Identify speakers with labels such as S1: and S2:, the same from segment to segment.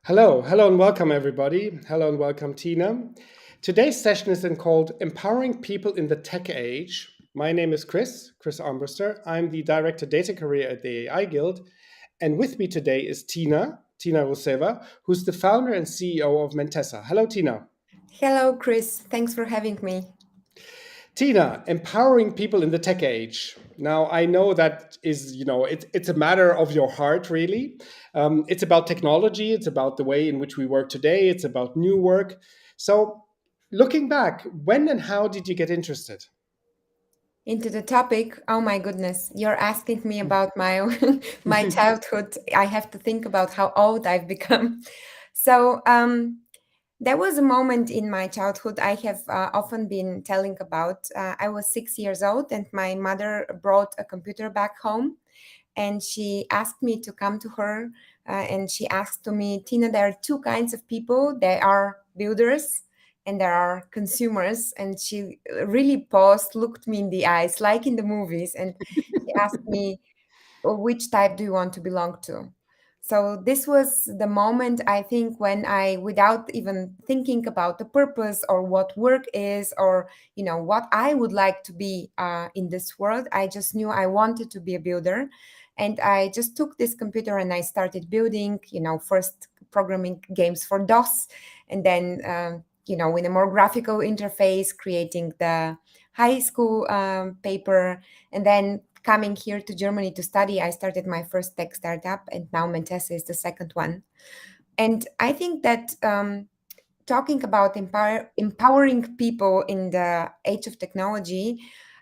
S1: Hello, and welcome everybody. Hello and welcome, Tina. Today's session is then called Empowering People in the Tech Age. My name is Chris Armbruster. I'm the Director Data Career at the AI Guild. And with me today is Tina Ruseva, who's the founder and CEO of Mentessa. Hello, Tina.
S2: Hello, Chris. Thanks for having me.
S1: Tina, empowering people in the tech age. Now, I know that is, it's a matter of your heart, really. It's about technology. It's about the way in which we work today. It's about new work. So, looking back, when and how did you get interested?
S2: Into the topic. Oh my goodness, you're asking me about my my childhood. I have to think about how old I've become. So, there was a moment in my childhood I have often been telling about. I was 6 years old, and my mother brought a computer back home, and she asked me to come to her, and she asked to me, Tina, there are two kinds of people. They are builders and there are consumers. And she really paused, looked me in the eyes like in the movies, and she asked me, which type do you want to belong to? So this was the moment, I think, when I, without even thinking about the purpose or what work is, or what I would like to be in this world, I just knew I wanted to be a builder. And I just took this computer and I started building, first programming games for DOS, and then in a more graphical interface, creating the high school paper. And then coming here to Germany to study, I started my first tech startup, and now Mentessa is the second one. And I think that talking about empowering people in the age of technology,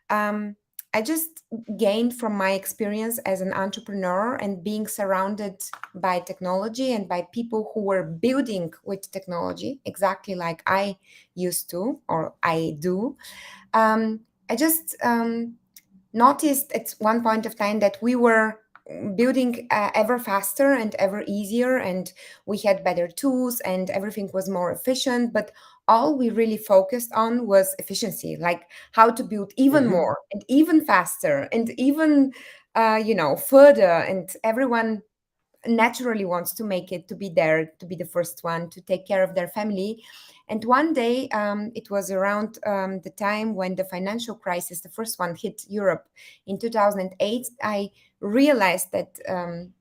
S2: um, I just gained from my experience as an entrepreneur and being surrounded by technology and by people who were building with technology, exactly like I used to or I do. I just noticed at one point of time that we were building ever faster and ever easier, and we had better tools and everything was more efficient, but all we really focused on was efficiency, like how to build even
S1: Mhm.
S2: more and even faster and even further. And everyone naturally wants to make it, to be there, to be the first one, to take care of their family. And one day, it was around the time when the financial crisis, the first one, hit Europe in 2008. I realized that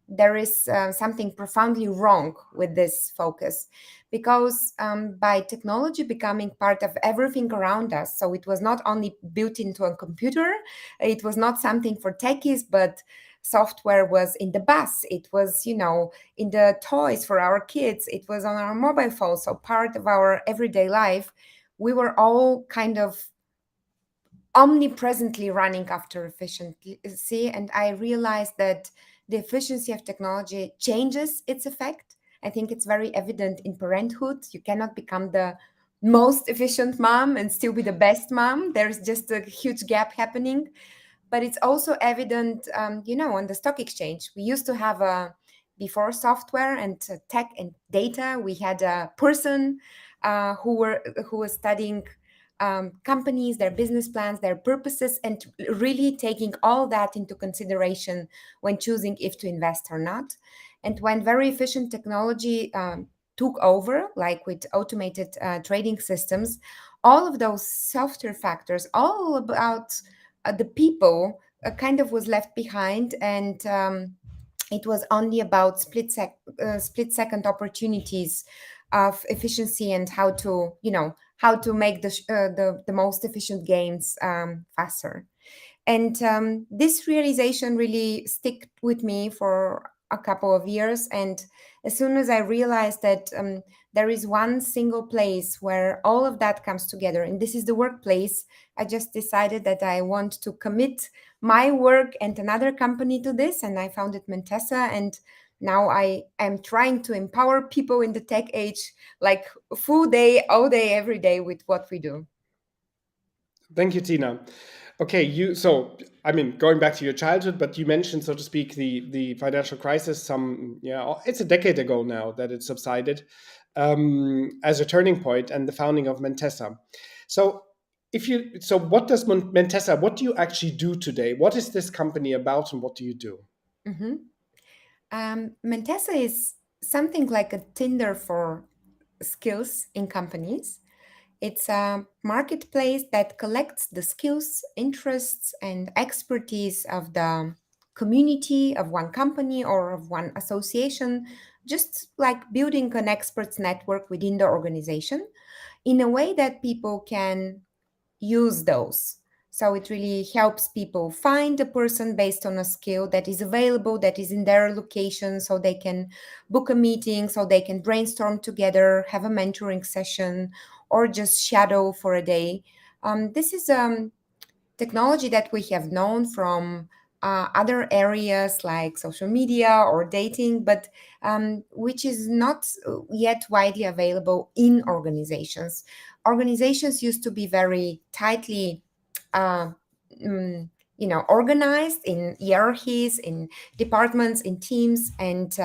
S2: there is something profoundly wrong with this focus, because by technology becoming part of everything around us, so it was not only built into a computer, it was not something for techies, but software was in the bus, it was in the toys for our kids, it was on our mobile phones, so part of our everyday life. We were all kind of omnipresently running after efficiency, and I realized that the efficiency of technology changes its effect. I think it's very evident in parenthood. You cannot become the most efficient mom and still be the best mom. There's just a huge gap happening. But it's also evident, on the stock exchange. We used to have before software and tech and data, we had a person who was studying companies, their business plans, their purposes, and really taking all that into consideration when choosing if to invest or not. And when very efficient technology took over, like with automated trading systems, all of those softer factors, all about the people, kind of was left behind, and it was only about split second opportunities of efficiency and how to make the most efficient gains faster. And this realization really stick with me for a couple of years. And as soon as I realized that there is one single place where all of that comes together, and this is the workplace, I just decided that I want to commit my work and another company to this. And I founded Mentessa. And now I am trying to empower people in the tech age, like full day, all day, every day with what we do.
S1: Thank you, Tina. Okay, going back to your childhood, but you mentioned, so to speak, the financial crisis. It's a decade ago now that it subsided, as a turning point, and the founding of Mentessa. So, what does Mentessa? What do you actually do today? What is this company about, and what do you do?
S2: Mhm. Mentessa is something like a Tinder for skills in companies. It's a marketplace that collects the skills, interests, and expertise of the community of one company or of one association, just like building an experts network within the organization in a way that people can use those. So it really helps people find a person based on a skill that is available, that is in their location, so they can book a meeting, so they can brainstorm together, have a mentoring session, or just shadow for a day. This is technology that we have known from other areas like social media or dating, but which is not yet widely available in organizations. Organizations used to be very tightly, uh, mm, organized in hierarchies, in departments, in teams, and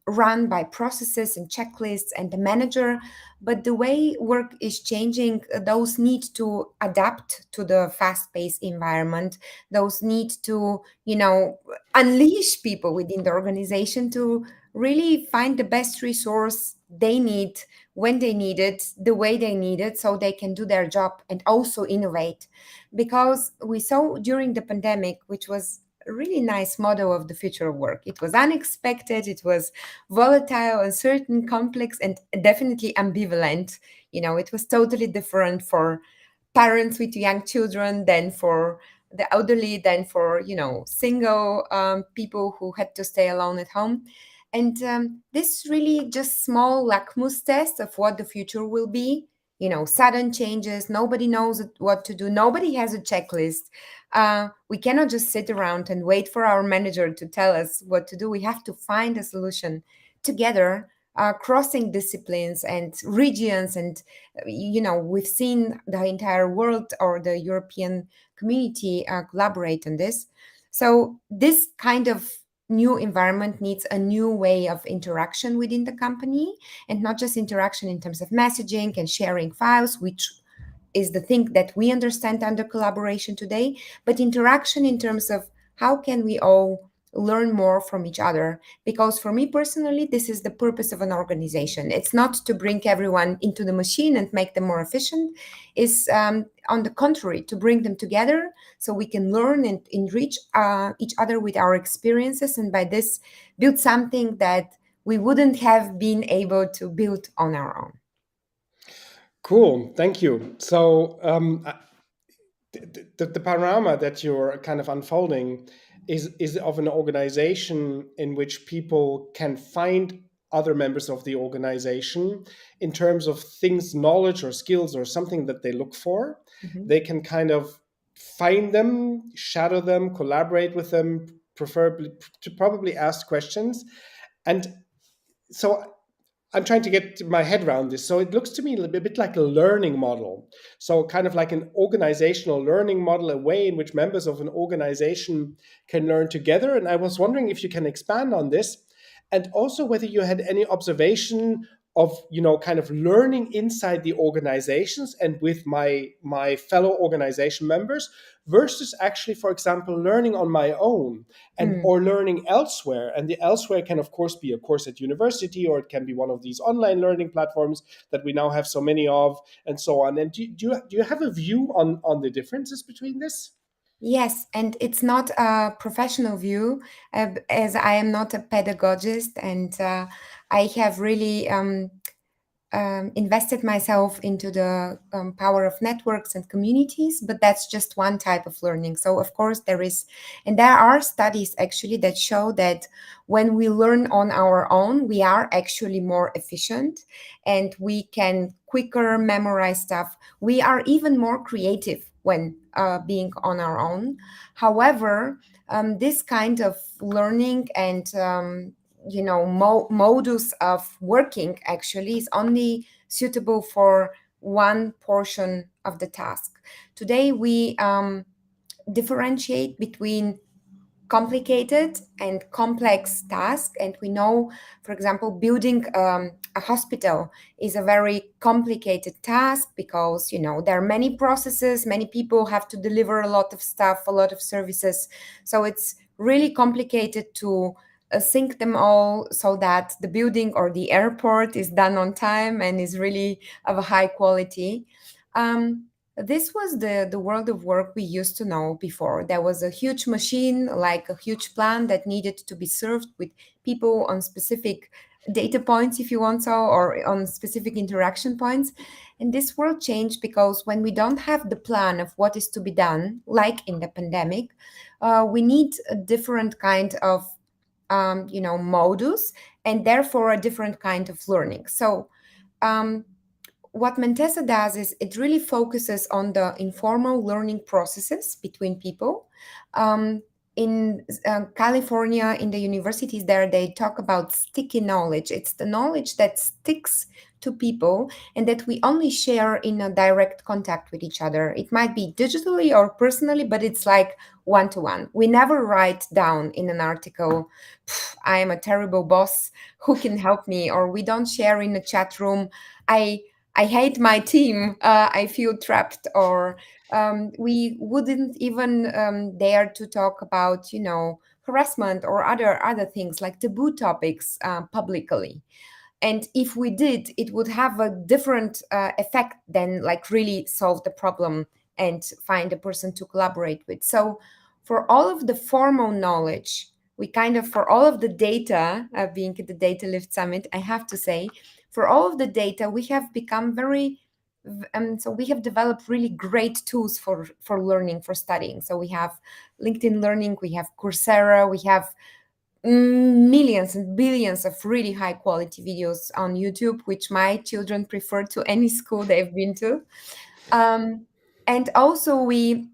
S2: run by processes and checklists and the manager. But the way work is changing, those need to adapt to the fast-paced environment. Those need to, unleash people within the organization to really find the best resource they need when they need it, the way they need it, so they can do their job and also innovate. Because we saw during the pandemic, which was a really nice model of the future of work. It was unexpected, it was volatile, uncertain, complex, and definitely ambivalent. It was totally different for parents with young children than for the elderly, than for single people who had to stay alone at home. And this really just small lakmus test of what the future will be. Sudden changes, nobody knows what to do, nobody has a checklist. We cannot just sit around and wait for our manager to tell us what to do. We have to find a solution together, crossing disciplines and regions. And we've seen the entire world or the European community collaborate on this. So this kind of new environment needs a new way of interaction within the company, and not just interaction in terms of messaging and sharing files, which is the thing that we understand under collaboration today, but interaction in terms of how can we all learn more from each other. Because for me personally, this is the purpose of an organization. It's not to bring everyone into the machine and make them more efficient. It's on the contrary, to bring them together so we can learn and enrich each other with our experiences, and by this build something that we wouldn't have been able to build on our own.
S1: Cool, thank you. So the panorama that you're kind of unfolding is of an organization in which people can find other members of the organization in terms of things, knowledge or skills or something that they look for.
S2: Mhm.
S1: They can kind of find them, shadow them, collaborate with them, preferably to probably ask questions. And so I'm trying to get my head around this. So it looks to me a bit like a learning model. So kind of like an organizational learning model, a way in which members of an organization can learn together. And I was wondering if you can expand on this, and also whether you had any observation of, kind of learning inside the organizations and with my fellow organization members versus actually, for example, learning on my own and
S2: Mm.
S1: or learning elsewhere. And the elsewhere can of course be a course at university, or it can be one of these online learning platforms that we now have so many of, and so on. And do you have a view on the differences between this?
S2: Yes, and it's not a professional view, as I am not a pedagogist, and I have really invested myself into the power of networks and communities, but that's just one type of learning. So, of course, and there are studies actually that show that when we learn on our own, we are actually more efficient and we can quicker memorize stuff. We are even more creative when being on our own. However, this kind of learning and modus of working actually is only suitable for one portion of the task. Today we differentiate between complicated and complex tasks, and we know, for example, building a hospital is a very complicated task because there are many processes, many people have to deliver a lot of stuff, a lot of services. So it's really complicated to sync them all so that the building or the airport is done on time and is really of a high quality. Um, this was the world of work we used to know before. There was a huge machine, like a huge plan that needed to be served with people on specific data points, if you want so, or on specific interaction points. And this world changed because when we don't have the plan of what is to be done, like in the pandemic, we need a different kind of modus, and therefore a different kind of learning. So um, what Mentessa does is it really focuses on the informal learning processes between people. In California, in the universities there, they talk about sticky knowledge. It's the knowledge that sticks to people and that we only share in a direct contact with each other. It might be digitally or personally, but it's like one to one. We never write down in an article, I am a terrible boss, who can help me? Or we don't share in a chat room, I I hate my team. I feel trapped. Or we wouldn't even dare to talk about, harassment or other things like taboo topics publicly. And if we did, it would have a different effect than like really solve the problem and find a person to collaborate with. So for all of the formal knowledge, we kind of, for all of the data, being at the Data Lift Summit, I have to say, for all of the data, we have become very so we have developed really great tools for learning, for studying. So we have LinkedIn Learning, we have Coursera, we have millions and billions of really high quality videos on YouTube, which my children prefer to any school they've been to. And also we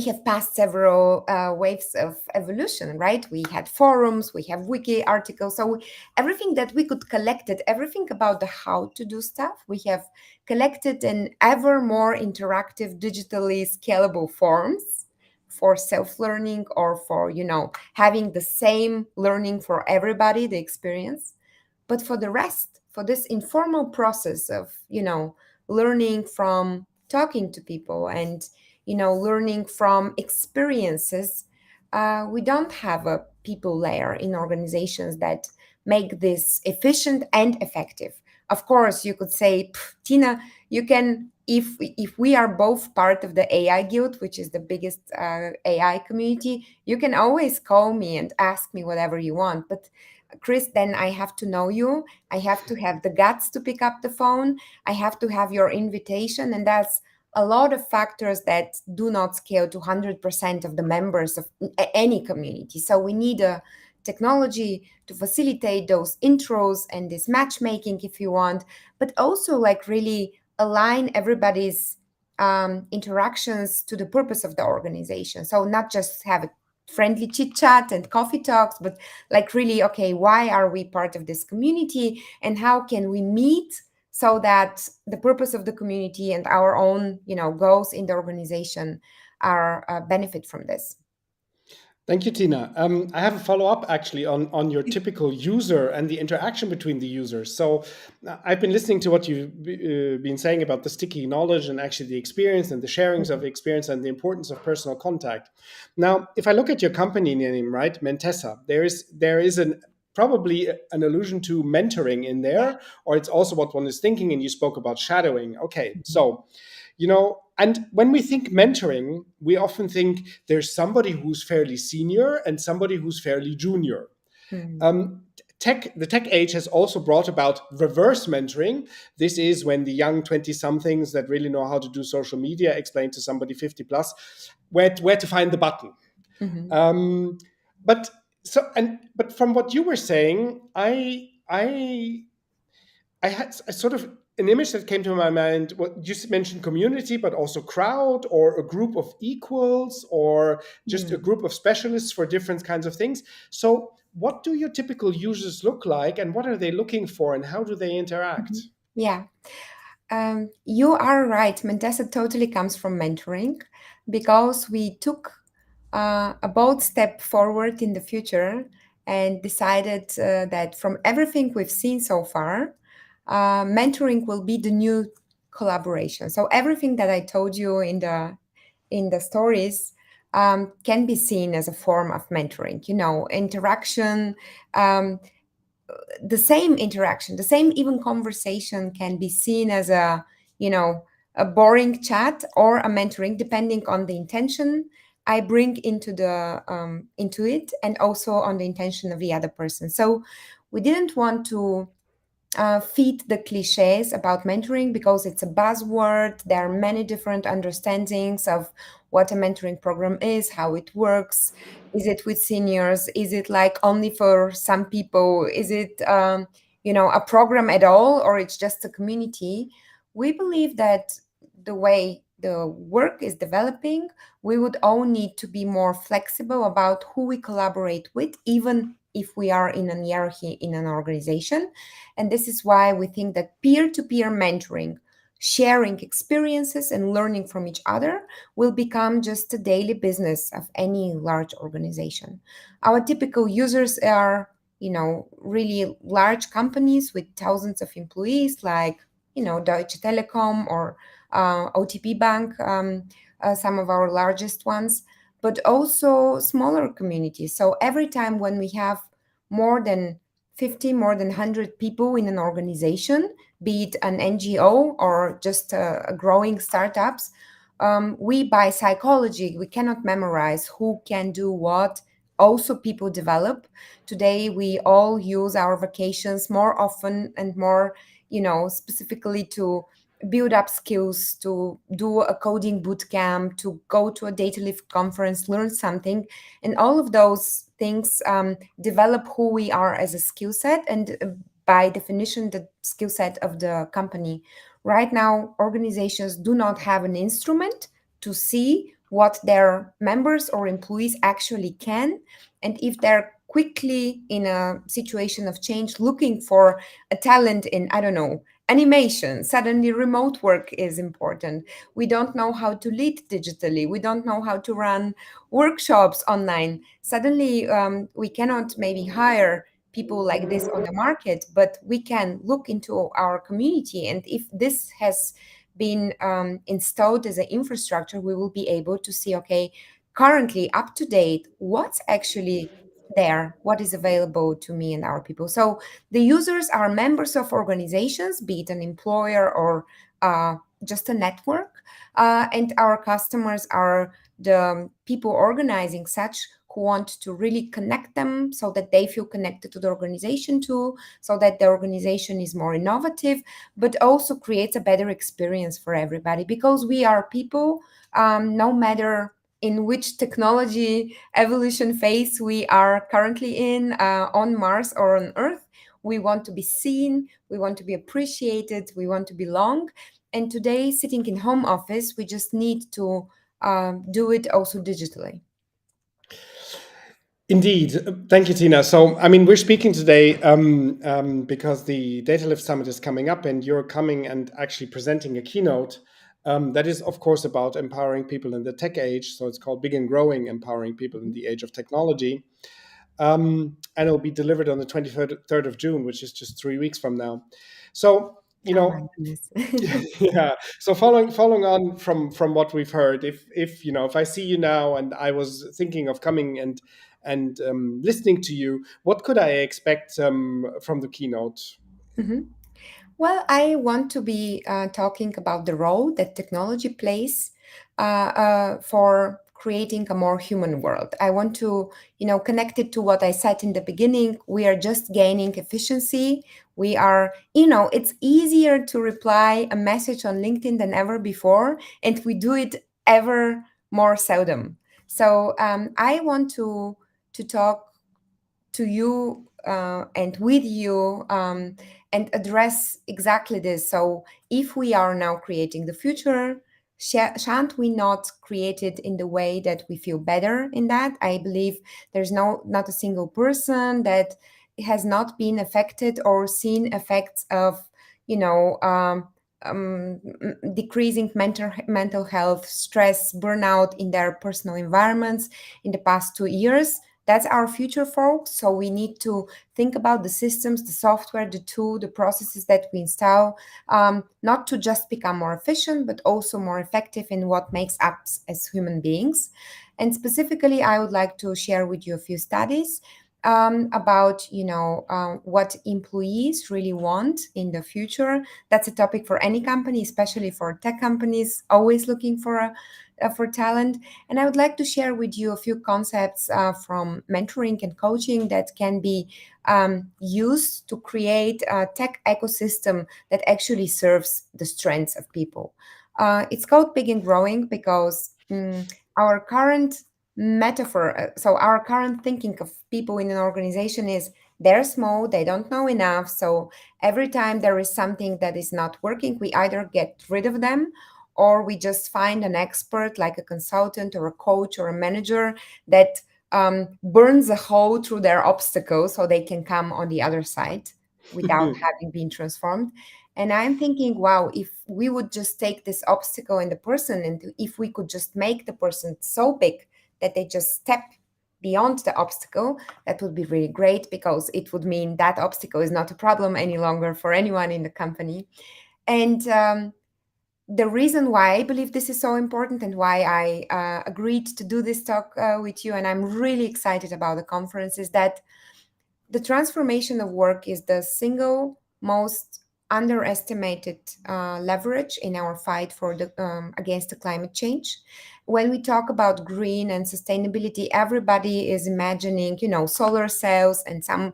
S2: have passed several waves of evolution, right? We had forums, we have wiki articles. So everything that we could collect it, everything about the how to do stuff, we have collected in ever more interactive, digitally scalable forms for self-learning or for, having the same learning for everybody, the experience. But for the rest, for this informal process of, learning from talking to people and, learning from experiences, we don't have a people layer in organizations that make this efficient and effective. Of course, you could say, Tina, you can, if we are both part of the AI Guild, which is the biggest AI community, you can always call me and ask me whatever you want. But Chris, then I have to know you. I have to have the guts to pick up the phone. I have to have your invitation. And that's a lot of factors that do not scale to 100% of the members of any community. So we need a technology to facilitate those intros and this matchmaking, if you want, but also like really align everybody's interactions to the purpose of the organization. So not just have a friendly chit chat and coffee talks, but like really, okay, why are we part of this community and how can we meet so that the purpose of the community and our own, goals in the organization are benefit from this.
S1: Thank you, Tina. I have a follow-up actually on your typical user and the interaction between the users. So I've been listening to what you've been saying about the sticky knowledge and actually the experience and the sharings of experience and the importance of personal contact. Now, if I look at your company name, right, Mentessa, there is probably an allusion to mentoring in there, or it's also what one is thinking, and you spoke about shadowing. Okay, so and when we think mentoring, we often think there's somebody who's fairly senior and somebody who's fairly junior. The tech age has also brought about reverse mentoring. This is when the young 20-somethings that really know how to do social media explain to somebody 50 plus where to find the button. But from what you were saying, I had a sort of an image that came to my mind. What you mentioned, community, but also crowd or a group of equals or just a group of specialists for different kinds of things. So what do your typical users look like and what are they looking for and how do they interact?
S2: Yeah. You are right. Mentessa totally comes from mentoring because we took a bold step forward in the future and decided that from everything we've seen so far, mentoring will be the new collaboration. So everything that I told you in the stories, can be seen as a form of mentoring. Interaction, um, the same interaction, the same even conversation can be seen as you know, a boring chat or a mentoring, depending on the intention I bring into it, and also on the intention of the other person. So we didn't want to feed the cliches about mentoring because it's a buzzword. There are many different understandings of what a mentoring program is, how it works. Is it with seniors? Is it like only for some people? Is it, a program at all, or it's just a community? We believe that the way the work is developing, we would all need to be more flexible about who we collaborate with, even if we are in a hierarchy in an organization. And this is why we think that peer to peer mentoring, sharing experiences, and learning from each other will become just a daily business of any large organization. Our typical users are, really large companies with thousands of employees, like, Deutsche Telekom or OTP Bank, some of our largest ones, but also smaller communities. So every time when we have more than 50, more than 100 people in an organization, be it an NGO or just a growing startups, we, by psychology, we cannot memorize who can do what. Also, people develop. Today, we all use our vacations more often and more, specifically to build up skills, to do a coding boot camp, to go to a data lift conference, learn something. And all of those things develop who we are as a skill set, and by definition, the skill set of the company. Right now, organizations do not have an instrument to see what their members or employees actually can. And if they're quickly in a situation of change looking for a talent in, I don't know, animation, suddenly remote work is important. We don't know how to lead digitally. We don't know how to run workshops online. Suddenly, we cannot maybe hire people like this on the market, but we can look into our community. And if this has been installed as an infrastructure, we will be able to see, okay, currently up to date, what's actually there, what is available to me and our people. So the users are members of organizations, be it an employer or just a network, and our customers are the people organizing such, who want to really connect them so that they feel connected to the organization too, so that the organization is more innovative, but also creates a better experience for everybody. Because we are people, no matter in which technology evolution phase we are currently in, on Mars or on Earth, we want to be seen, we want to be appreciated, we want to belong. And today, sitting in home office, we just need to do it also digitally.
S1: Indeed. Thank you, Tina. So, I mean, we're speaking today because the Data Lift Summit is coming up, and you're coming and actually presenting a keynote that is, of course, about empowering people in the tech age. So it's called Big and Growing, Empowering People in the Age of Technology. And it'll be delivered on the 23rd of June, which is just 3 weeks from now. So,
S2: Oh my goodness.
S1: yeah. So following on from what we've heard, if I see you now and I was thinking of coming and listening to you, what could I expect from the keynote?
S2: Mhm. Well, I want to be talking about the role that technology plays for creating a more human world. I want to, connect it to what I said in the beginning. We are just gaining efficiency. We are, it's easier to reply a message on LinkedIn than ever before, and we do it ever more seldom. So I want to talk to you and with you, and address exactly this. So, if we are now creating the future, shan't we not create it in the way that we feel better in that? I believe there's not a single person that has not been affected or seen effects of, you know, decreasing mental health, stress, burnout in their personal environments in the past 2 years. That's our future, folks. So we need to think about the systems, the software, the tool, the processes that we install, not to just become more efficient, but also more effective in what makes us as human beings. And specifically, I would like to share with you a few studies about what employees really want in the future. That's a topic for any company, especially for tech companies always looking for talent. And I would like to share with you a few concepts from mentoring and coaching that can be used to create a tech ecosystem that actually serves the strengths of people. It's called Big and Growing because our current metaphor, so our current thinking of people in an organization is they're small, they don't know enough. So every time there is something that is not working, we either get rid of them or we just find an expert like a consultant or a coach or a manager that burns a hole through their obstacle so they can come on the other side without having been transformed. And I'm thinking, wow, if we would just take this obstacle in the person and if we could just make the person so big that they just step beyond the obstacle, that would be really great because it would mean that obstacle is not a problem any longer for anyone in the company. And the reason why I believe this is so important and why I agreed to do this talk with you, and I'm really excited about the conference, is that the transformation of work is the single most underestimated leverage in our fight for the against the climate change. When we talk about green and sustainability, everybody is imagining, solar cells and some,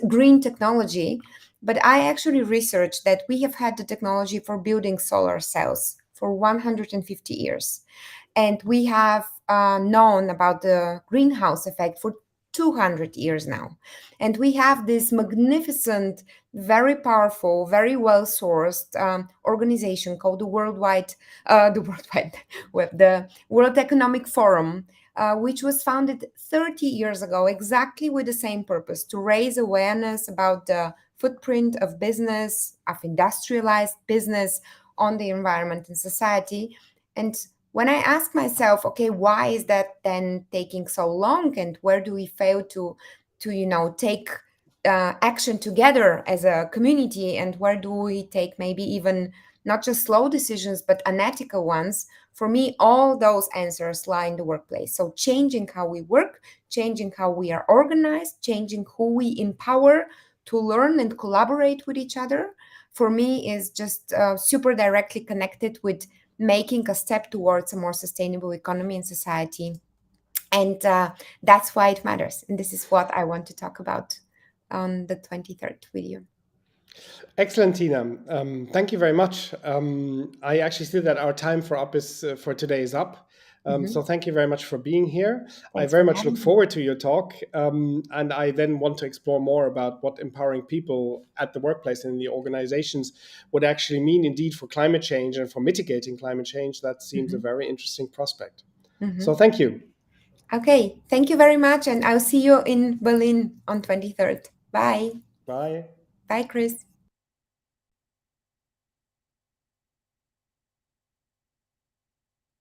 S2: green technology. But I actually researched that we have had the technology for building solar cells for 150 years. And we have known about the greenhouse effect for 200 years now. And we have this magnificent, very powerful, very well sourced organization called the Worldwide Web, the World Economic Forum, which was founded 30 years ago, exactly with the same purpose to raise awareness about the footprint of business, of industrialized business on the environment and society. And when I ask myself, okay, why is that then taking so long, and where do we fail to take action together as a community, and where do we take maybe even not just slow decisions but unethical ones? For me, all those answers lie in the workplace. So changing how we work, changing how we are organized, changing who we empower to learn and collaborate with each other, for me is just super directly connected with making a step towards a more sustainable economy and society. And that's why it matters. And this is what I want to talk about on the 23rd with you.
S1: Excellent, Tina. Thank you very much. I actually see that our time for today is up. So thank you very much for being here. I
S2: Thanks
S1: very
S2: for
S1: much look
S2: having me.
S1: forward to your talk. And I then want to explore more about what empowering people at the workplace and in the organizations would actually mean indeed for climate change and for mitigating climate change. That seems a very interesting prospect. So thank you.
S2: Okay, thank you very much. And I'll see you in Berlin on 23rd. Bye.
S1: Bye.
S2: Bye, Chris.